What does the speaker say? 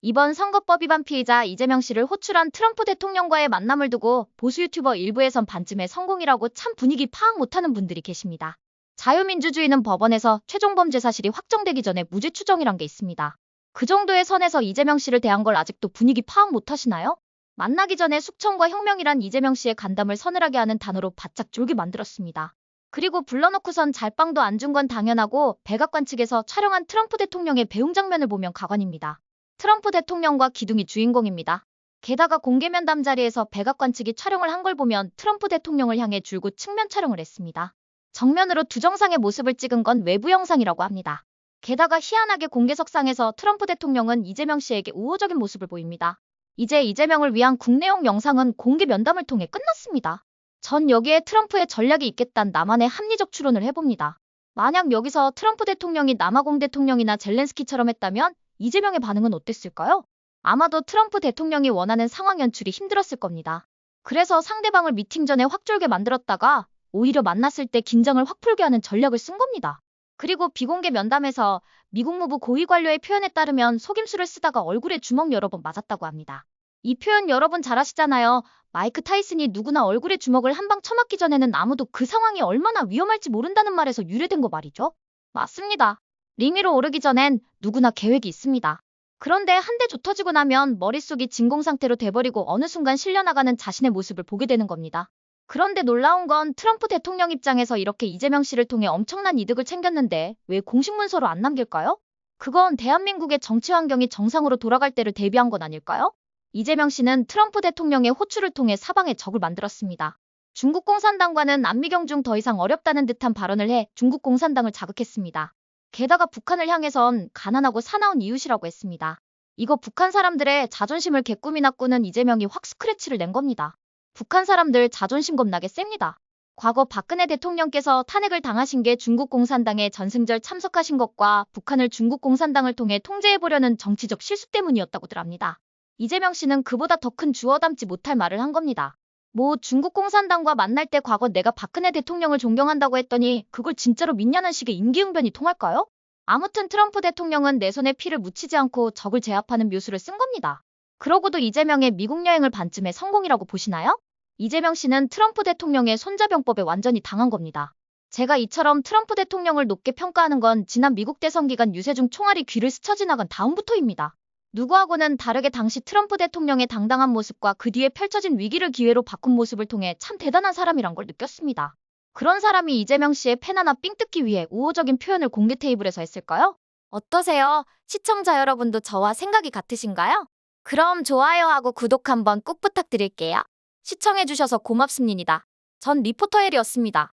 이번 선거법 위반 피의자 이재명 씨를 호출한 트럼프 대통령과의 만남을 두고 보수 유튜버 일부에선 반쯤의 성공이라고 참 분위기 파악 못하는 분들이 계십니다. 자유민주주의는 법원에서 최종 범죄 사실이 확정되기 전에 무죄 추정이란 게 있습니다. 그 정도의 선에서 이재명 씨를 대한 걸 아직도 분위기 파악 못하시나요? 만나기 전에 숙청과 혁명이란 이재명 씨의 간담을 서늘하게 하는 단어로 바짝 졸게 만들었습니다. 그리고 불러놓고선 잘빵도 안 준 건 당연하고 백악관 측에서 촬영한 트럼프 대통령의 배웅 장면을 보면 가관입니다. 트럼프 대통령과 기둥이 주인공입니다. 게다가 공개 면담 자리에서 백악관 측이 촬영을 한 걸 보면 트럼프 대통령을 향해 줄곧 측면 촬영을 했습니다. 정면으로 두 정상의 모습을 찍은 건 외부 영상이라고 합니다. 게다가 희한하게 공개석상에서 트럼프 대통령은 이재명 씨에게 우호적인 모습을 보입니다. 이제 이재명을 위한 국내용 영상은 공개 면담을 통해 끝났습니다. 전 여기에 트럼프의 전략이 있겠다는 나만의 합리적 추론을 해봅니다. 만약 여기서 트럼프 대통령이 남아공 대통령이나 젤렌스키처럼 했다면 이재명의 반응은 어땠을까요? 아마도 트럼프 대통령이 원하는 상황 연출이 힘들었을 겁니다. 그래서 상대방을 미팅 전에 확 졸게 만들었다가 오히려 만났을 때 긴장을 확 풀게 하는 전략을 쓴 겁니다. 그리고 비공개 면담에서 미국 무부 고위 관료의 표현에 따르면 속임수를 쓰다가 얼굴에 주먹 여러 번 맞았다고 합니다. 이 표현 여러분 잘 아시잖아요. 마이크 타이슨이 누구나 얼굴에 주먹을 한 방 쳐맞기 전에는 아무도 그 상황이 얼마나 위험할지 모른다는 말에서 유래된 거 말이죠. 맞습니다. 링 위로 오르기 전엔 누구나 계획이 있습니다. 그런데 한 대 조 터지고 나면 머릿속이 진공 상태로 돼버리고 어느 순간 실려나가는 자신의 모습을 보게 되는 겁니다. 그런데 놀라운 건 트럼프 대통령 입장에서 이렇게 이재명 씨를 통해 엄청난 이득을 챙겼는데 왜 공식 문서로 안 남길까요? 그건 대한민국의 정치 환경이 정상으로 돌아갈 때를 대비한 건 아닐까요? 이재명 씨는 트럼프 대통령의 호출을 통해 사방에 적을 만들었습니다. 중국 공산당과는 안미경 중 더 이상 어렵다는 듯한 발언을 해 중국 공산당을 자극했습니다. 게다가 북한을 향해선 가난하고 사나운 이웃이라고 했습니다. 이거 북한 사람들의 자존심을 개꿈이나 꾸는 이재명이 확 스크래치를 낸 겁니다. 북한 사람들 자존심 겁나게 셉니다. 과거 박근혜 대통령께서 탄핵을 당하신 게 중국 공산당에 전승절 참석하신 것과 북한을 중국 공산당을 통해 통제해보려는 정치적 실수 때문이었다고들 합니다. 이재명 씨는 그보다 더 큰 주워 담지 못할 말을 한 겁니다. 뭐 중국 공산당과 만날 때 과거 내가 박근혜 대통령을 존경한다고 했더니 그걸 진짜로 믿냐는 식의 임기응변이 통할까요? 아무튼 트럼프 대통령은 내 손에 피를 묻히지 않고 적을 제압하는 묘수를 쓴 겁니다. 그러고도 이재명의 미국 여행을 반쯤에 성공이라고 보시나요? 이재명 씨는 트럼프 대통령의 손자병법에 완전히 당한 겁니다. 제가 이처럼 트럼프 대통령을 높게 평가하는 건 지난 미국 대선 기간 유세중 총알이 귀를 스쳐 지나간 다음부터입니다. 누구하고는 다르게 당시 트럼프 대통령의 당당한 모습과 그 뒤에 펼쳐진 위기를 기회로 바꾼 모습을 통해 참 대단한 사람이란 걸 느꼈습니다. 그런 사람이 이재명 씨의 펜 하나 삥 뜯기 위해 우호적인 표현을 공개 테이블에서 했을까요? 어떠세요? 시청자 여러분도 저와 생각이 같으신가요? 그럼 좋아요하고 구독 한번 꾹 부탁드릴게요. 시청해주셔서 고맙습니다. 전 리포터 헬이었습니다.